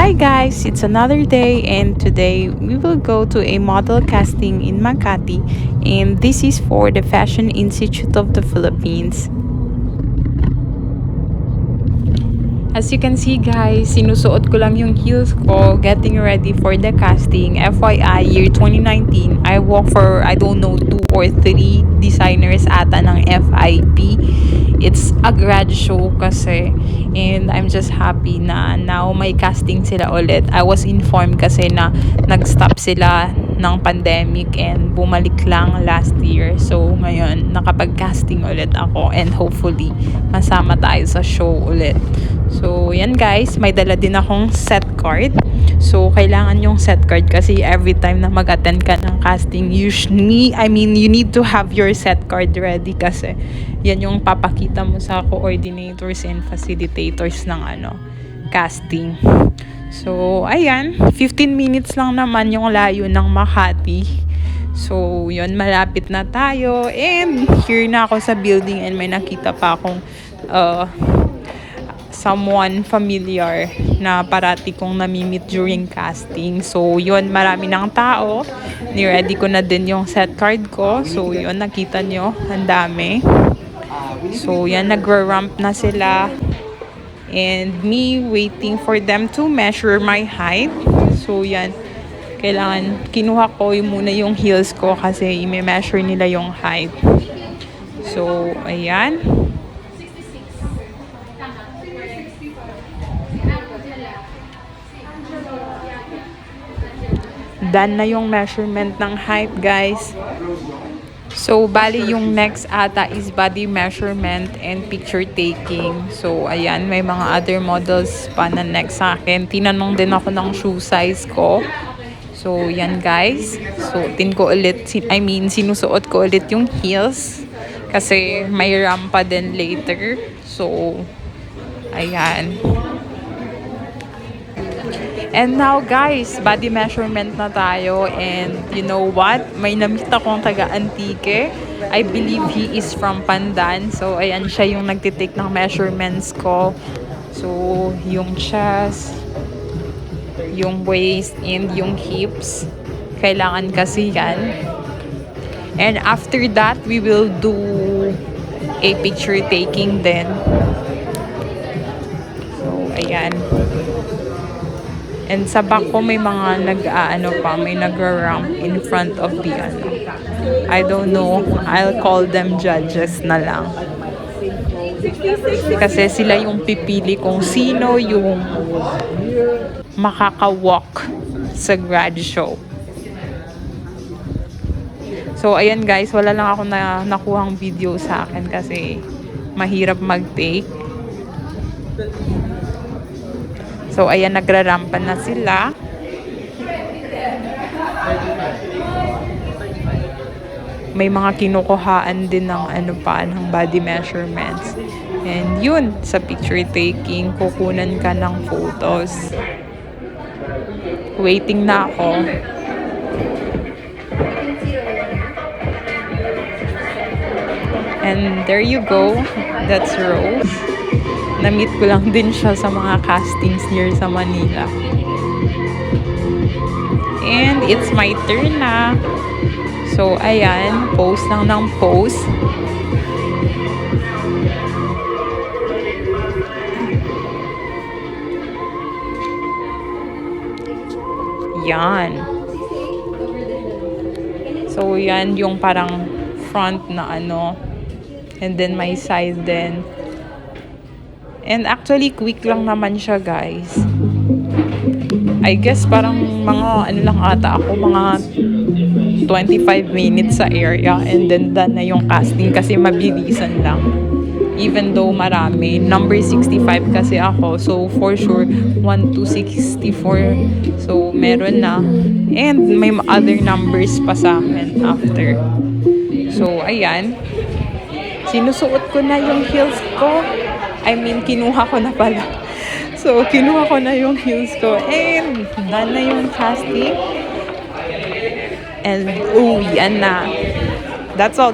Hi guys, it's another day and today we will go to a model casting in Makati and this is for the Fashion Institute of the Philippines. As you can see guys, sinusuot ko lang yung heels ko, getting ready for the casting. FYI, year 2019, I walk for, I don't know, 2 or 3 designers ata ng FIP. It's a grad show kasi and I'm just happy na now may casting sila ulit. I was informed kasi na nag-stop sila ng pandemic and bumalik lang last year. So ngayon, nakapag-casting ulit ako and hopefully masama tayo sa show ulit. So, yan guys, may dala din akong set card. So, kailangan yung set card kasi every time na mag-attend ka ng casting, you need to have your set card ready kasi yan yung papakita mo sa coordinators and facilitators ng casting. So, ayan, 15 minutes lang naman yung layo ng Makati. So, yun, malapit na tayo. And here na ako sa building and may nakita pa akong someone familiar na parati kong namimit during casting. So, yun, marami ng tao. Ni-ready ko na din yung set card ko. So, yun, nakita nyo, ang dami. So, yan, nagre-ramp na sila. And me waiting for them to measure my height. So, yan, kailangan, kinuha ko muna yung heels ko kasi i-measure nila yung height. So, ayan. Done na yung measurement ng height, guys. So, bali yung next ata is body measurement and picture taking. So, ayan, may mga other models pa na next sa akin. Tinanong din ako ng shoe size ko. So, yan guys. Suotin ko ulit, sinusuot ko ulit yung heels. Kasi may rampa din later. So, ayan. And now guys, body measurement na tayo and you know what? May namit akong taga-Antique. I believe he is from Pandan. So ayan siya yung nagtitake ng measurements ko. So yung chest, yung waist, and yung hips. Kailangan kasi yan. And after that, we will do a picture taking then. So ayan. And sa back ko may mga may nagra-ramp in front of the I don't know, I'll call them judges na lang. Kasi sila yung pipili kung sino yung makaka-walk sa grad show. So ayan guys, wala lang ako nakuhang video sa akin kasi mahirap mag-take. So, ayan, nagrarampa na sila. May mga kinukuhaan din ng ng body measurements. And yun, sa picture taking, kukunan ka ng photos. Waiting na ako. And there you go. That's Rose. Na-meet ko lang din siya sa mga castings near sa Manila. And it's my turn na. So, ayan. Pose lang ng pose. Yan. So, yan yung parang front na and then my side din. And actually, quick lang naman siya, guys. I guess parang mga lang ata ako, mga 25 minutes sa area and then done na yung casting kasi mabilisan lang. Even though marami. Number 65 kasi ako. So, for sure, 1 to 64. So, meron na. And may other numbers pa sa akin after. So, ayan. Sinusuot ko na yung heels ko. Kinuha ko na pala. So, kinuha ko na yung heels ko. And, done na yung casting. And, yan na. That's all.